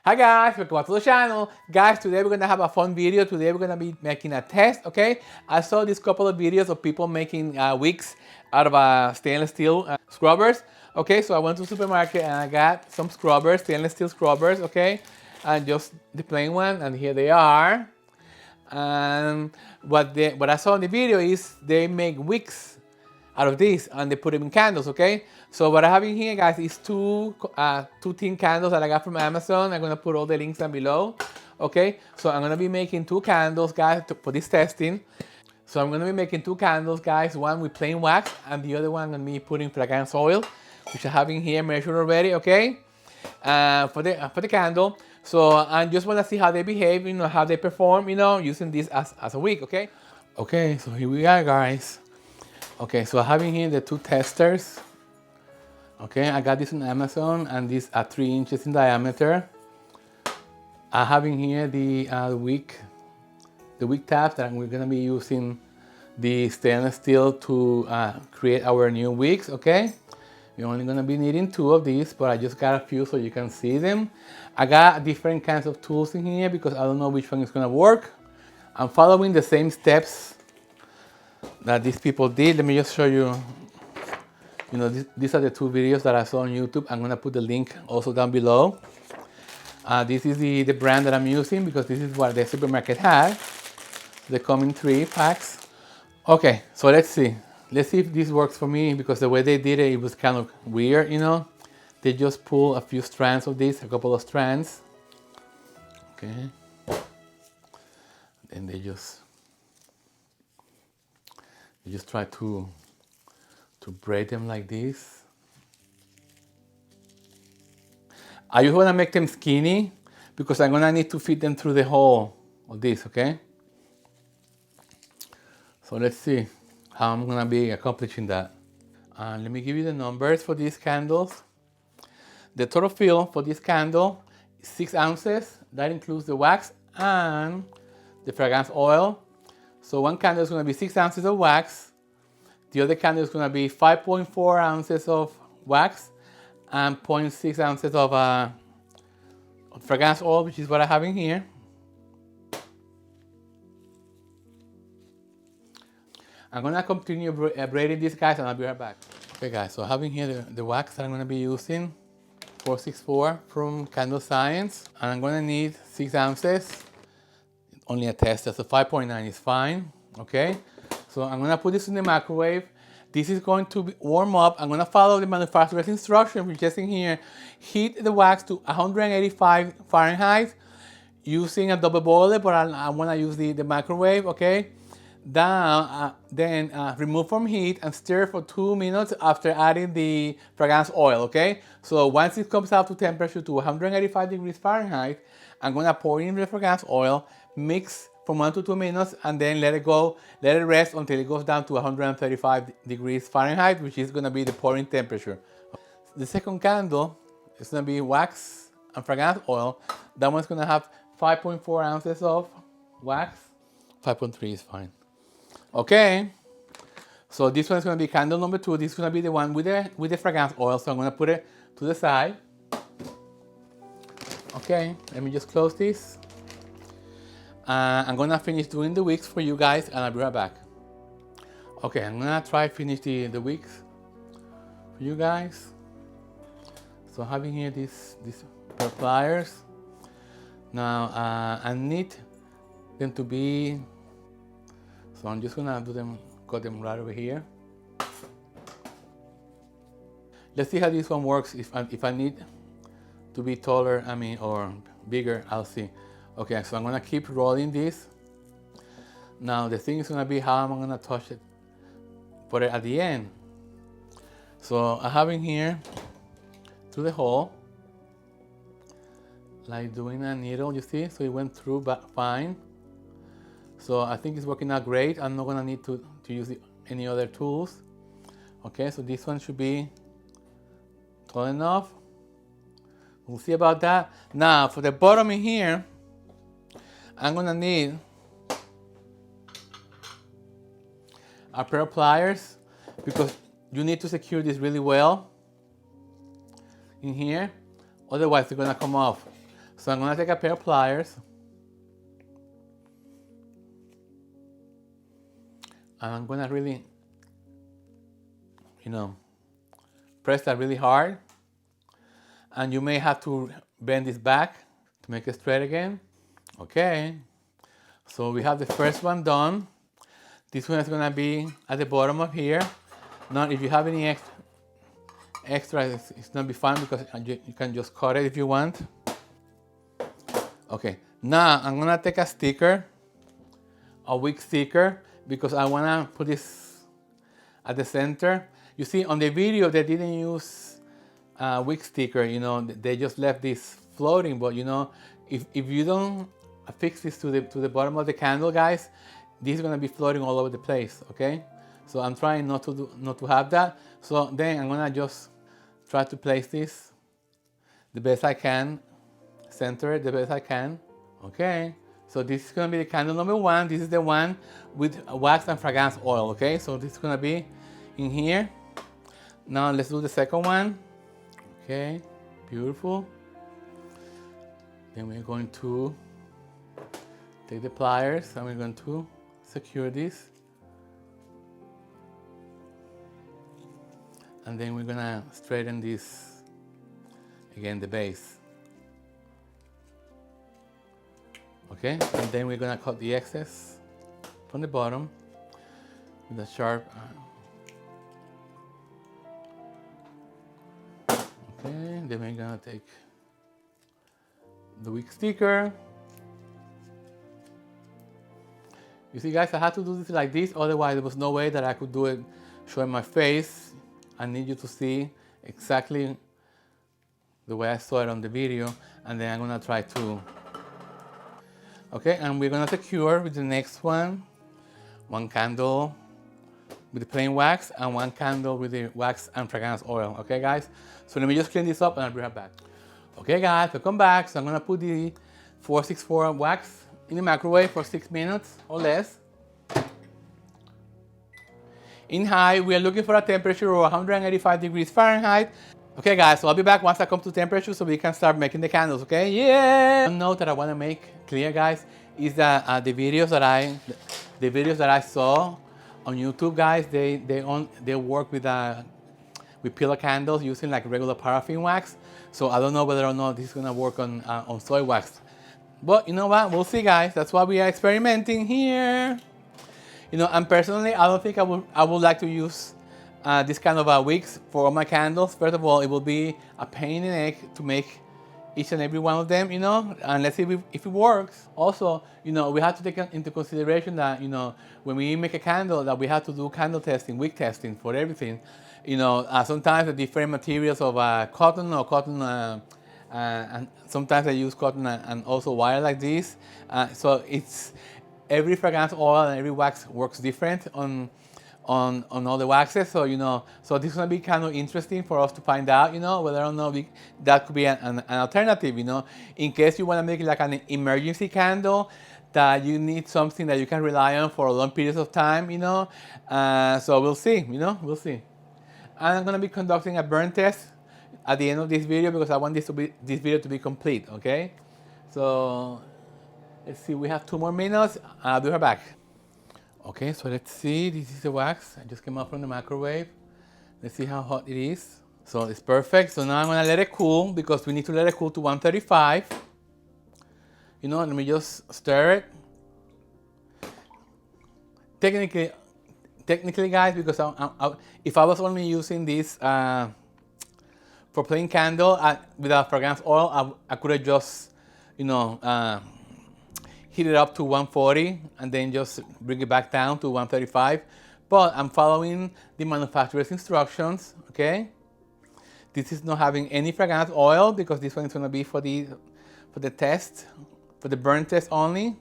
Hi guys, welcome back to the channel. Guys, today we're gonna have a fun video. Today we're gonna be making a test, okay? I saw this couple of videos of people making wicks out of stainless steel scrubbers. Okay, so I went to the supermarket and I got some scrubbers, stainless steel scrubbers, okay? And just the plain one, and here they are. And what I saw in the video is they make wicks out of this and they put them in candles, okay? So what I have in here, guys, is two tin candles that I got from Amazon. I'm gonna put all the links down below, okay? So I'm gonna be making two candles, guys, for this testing. So I'm gonna be making two candles, guys, one with plain wax and the other one I'm gonna be putting fragrance oil, which I have in here measured already, okay? For the candle. So I just wanna see how they behave, how they perform, using this as a wick, okay? Okay, so here we are, guys. Okay, so I have in here the two testers. Okay, I got this on Amazon and these are 3 inches in diameter. I have in here the wick tabs that we're gonna be using the stainless steel to create our new wicks, okay? We're only gonna be needing 2 of these, but I just got a few so you can see them. I got different kinds of tools in here because I don't know which one is gonna work. I'm following the same steps that these people did. Let me just show you. These are the 2 videos that I saw on YouTube. I'm gonna put the link also down below. This is the brand that I'm using because this is what the supermarket has. They come in 3 packs. Okay, so let's see. Let's see if this works for me because the way they did it, it was kind of weird, They just pull a few strands of this, a couple of strands. Okay. And they just try to braid them like this. I just want to make them skinny because I'm gonna need to fit them through the hole of this, okay? So let's see how I'm gonna be accomplishing that. Let me give you the numbers for these candles. The total fill for this candle is 6 ounces. That includes the wax and the fragrance oil. So one candle is gonna be 6 ounces of wax. The other candle is going to be 5.4 ounces of wax and 0.6 ounces of fragrance oil, which is what I have in here. I'm going to continue braiding these, guys, and I'll be right back. Okay, guys, so I have in here the wax that I'm going to be using, 464 from Candle Science, and I'm going to need 6 ounces. Only a tester, so 5.9 is fine, okay? So I'm gonna put this in the microwave. This is going to warm up. I'm gonna follow the manufacturer's instruction, which is in here. Heat the wax to 185 Fahrenheit using a double boiler, but I wanna use the microwave, okay? Then remove from heat and stir for 2 minutes after adding the fragrance oil, okay? So once it comes out to temperature to 185 degrees Fahrenheit, I'm gonna pour in the fragrance oil, mix for 1 to 2 minutes, and then let it rest until it goes down to 135 degrees Fahrenheit, which is gonna be the pouring temperature. The second candle is gonna be wax and fragrance oil. That one's gonna have 5.4 ounces of wax. 5.3 is fine. Okay, so this one is going to be candle number 2. This is going to be the one with the fragrance oil. So I'm going to put it to the side. Okay, let me just close this. I'm going to finish doing the wicks for you guys, and I'll be right back. Okay, I'm going to try finish the wicks for you guys. So having here these pair of pliers. Now I need them to be. So I'm just gonna cut them right over here. Let's see how this one works. If I need to be taller, or bigger, I'll see. Okay, so I'm gonna keep rolling this. Now the thing is gonna be how I'm gonna touch it, put it at the end. So I have in here through the hole, like doing a needle, you see? So it went through but fine. So I think it's working out great. I'm not gonna need to use any other tools. Okay, so this one should be tall enough. We'll see about that. Now for the bottom in here, I'm gonna need a pair of pliers because you need to secure this really well in here. Otherwise, it's gonna come off. So I'm gonna take a pair of pliers. And I'm gonna really, press that really hard. And you may have to bend this back to make it straight again. Okay, so we have the first one done. This one is gonna be at the bottom of here. Now, if you have any extra, it's gonna be fine because you can just cut it if you want. Okay, now I'm gonna take a sticker, a wick sticker, because I wanna put this at the center. You see, on the video they didn't use a wick sticker, they just left this floating, but if you don't affix this to the bottom of the candle, guys, this is gonna be floating all over the place, okay? So I'm trying not to have that. So then I'm gonna just try to place this the best I can, center it the best I can. Okay, so this is gonna be the candle number one. This is the one with wax and fragrance oil, okay? So this is gonna be in here. Now let's do the second one. Okay, beautiful. Then we're going to take the pliers and we're going to secure this. And then we're gonna straighten this, again, the base. Okay, and then we're gonna cut the excess from the bottom with a sharp. Okay, then we're gonna take the wick sticker. You see, guys, I had to do this like this, otherwise there was no way that I could do it showing my face. I need you to see exactly the way I saw it on the video, and then I'm gonna try to. Okay, and we're gonna secure with the next one candle with the plain wax and one candle with the wax and fragrance oil. Okay, guys, so let me just clean this up and I'll be right back. Okay, guys, welcome back. So I'm gonna put the 464 wax in the microwave for 6 minutes or less. In high, we are looking for a temperature of 185 degrees Fahrenheit. Okay, guys, so I'll be back once I come to temperature so we can start making the candles, okay? Yeah! One note that I want to make clear, guys, is that the videos that I saw on YouTube, guys, they work with pillar candles using like regular paraffin wax. So I don't know whether or not this is gonna work on soy wax. But you know what? We'll see, guys. That's why we are experimenting here. And personally, I don't think I would like to use this kind of wicks for all my candles. First of all, it will be a pain in the neck to make each and every one of them, and let's see if it works. Also, we have to take into consideration that, when we make a candle, that we have to do candle testing, wick testing for everything. Sometimes the different materials of cotton or cotton, and sometimes I use cotton and also wire like this. So it's every fragrance oil and every wax works different on all the waxes. So so this is gonna be kind of interesting for us to find out, whether or not that could be an alternative, in case you want to make it like an emergency candle that you need something that you can rely on for a long periods of time, so we'll see, we'll see. And I'm gonna be conducting a burn test at the end of this video because I want this video to be complete. Okay, so let's see, we have 2 more minutes. I'll be right back. Okay, so let's see, this is the wax. I just came out from the microwave. Let's see how hot it is. So it's perfect. So now I'm gonna let it cool because we need to let it cool to 135. Let me just stir it. Technically, guys, because if I was only using this for plain candle without fragrance oil, I could have just, heat it up to 140 and then just bring it back down to 135. But I'm following the manufacturer's instructions, okay? This is not having any fragrance oil because this one is gonna be for the test, for the burn test only.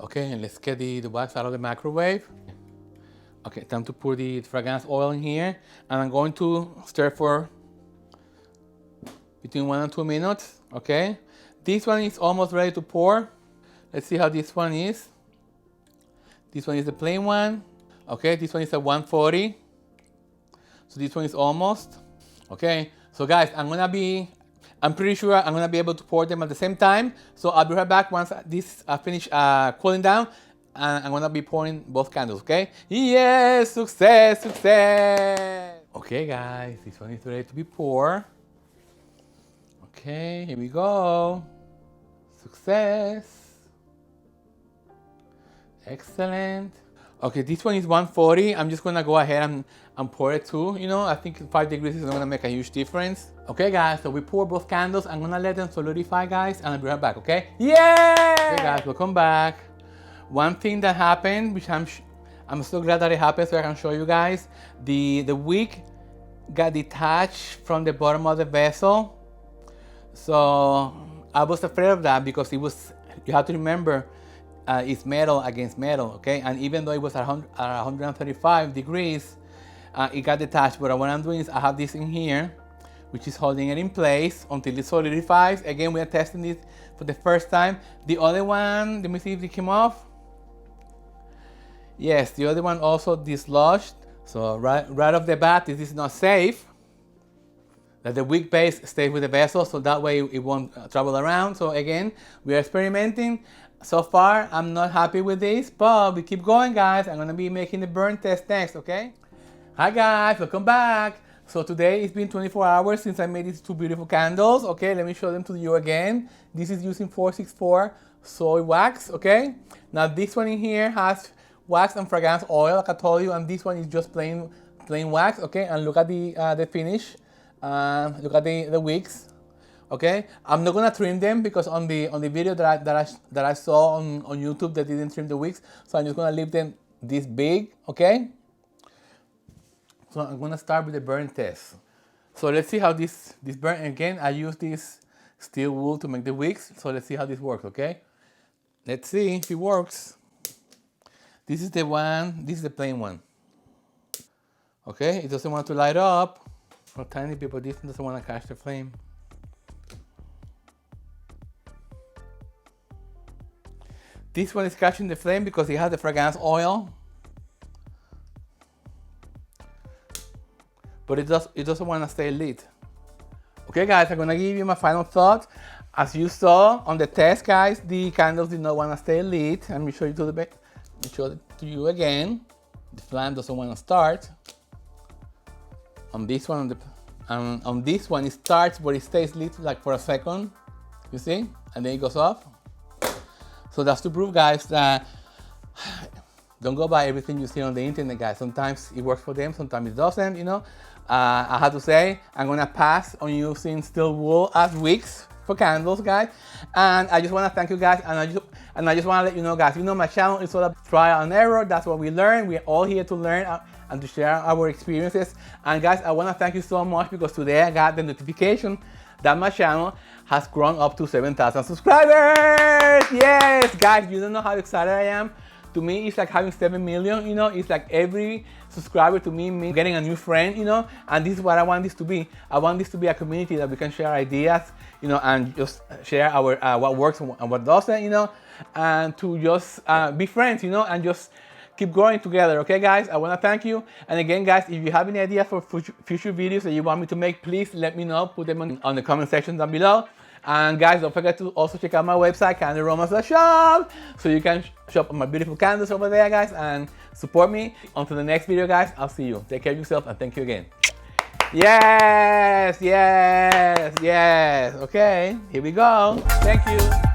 Okay, and let's get the wax out of the microwave. Okay, time to pour the fragrance oil in here. And I'm going to stir for between 1 and 2 minutes, okay? This one is almost ready to pour. Let's see how this one is. This one is the plain one. Okay, this one is a 140. So this one is almost. Okay, so guys, I'm gonna be I'm pretty sure I'm gonna be able to pour them at the same time. So I'll be right back once this finish cooling down. And I'm gonna be pouring both candles, okay? Yes, success, success. Okay guys, this one is ready to be poured. Okay, here we go. Success. Excellent. Okay, this one is 140. I'm just gonna go ahead and pour it too. You know, I think 5 degrees is not gonna make a huge difference. Okay guys, so we pour both candles. I'm gonna let them solidify, guys, and I'll be right back, okay? Yeah! Okay guys, welcome back. One thing that happened, which I'm so glad that it happened, so I can show you guys. The wick got detached from the bottom of the vessel. So I was afraid of that because you have to remember, it's metal against metal, okay? And even though it was at 135 degrees, it got detached. But what I'm doing is I have this in here, which is holding it in place until it solidifies. Again, we are testing this for the first time. The other one, let me see if it came off. Yes, the other one also dislodged. So right off the bat, this is not safe. That the wick base stays with the vessel, so that way it won't travel around. So again, we are experimenting. So far, I'm not happy with this, but we keep going, guys. I'm gonna be making the burn test next, okay? Hi guys, welcome back. So today it's been 24 hours since I made these two beautiful candles. Okay, let me show them to you again. This is using 464 soy wax, okay? Now this one in here has wax and fragrance oil, like I told you, and this one is just plain wax, okay? And look at the finish. Look at the wicks, okay? I'm not gonna trim them because on the video that I saw on YouTube, they didn't trim the wicks, so I'm just gonna leave them this big, okay? So I'm gonna start with the burn test. So let's see how this burn. Again, I use this steel wool to make the wicks, so let's see how this works, okay? Let's see if it works. This is the one. This is the plain one. Okay, it doesn't want to light up. For tiny people, this doesn't want to catch the flame. This one is catching the flame because it has the fragrance oil. But it doesn't want to stay lit. Okay guys, I'm gonna give you my final thoughts. As you saw on the test, guys, the candles did not want to stay lit. Let me show you to the back. Let me show it to you again. The flame doesn't want to start. On this one, on this one, it starts, but it stays lit like for a second. You see, and then it goes off. So that's to prove, guys, that don't go by everything you see on the internet, guys. Sometimes it works for them, sometimes it doesn't. You know, I have to say, I'm gonna pass on using steel wool as wicks for candles, guys. And I just wanna thank you guys, and I just wanna let you know, guys. You know, my channel is all about trial and error. That's what we learn. We're all here to learn and to share our experiences. And guys, I wanna thank you so much because today I got the notification that my channel has grown up to 7,000 subscribers. Yes, guys, you don't know how excited I am. To me, it's like having 7 million, you know. It's like every subscriber to me means getting a new friend, you know. And this is what I want this to be. I want this to be a community that we can share ideas, you know, and just share our what works and what doesn't, you know, and to just be friends, you know, and just keep growing together. Okay, guys, I want to thank you. And again, guys, if you have any ideas for future videos that you want me to make, please let me know. Put them on the comment section down below. And guys, don't forget to also check out my website, candleromance.shop, so you can shop my beautiful candles over there, guys, and support me. Until the next video, guys, I'll see you. Take care of yourself, and thank you again. Yes, yes, yes. Okay, here we go. Thank you.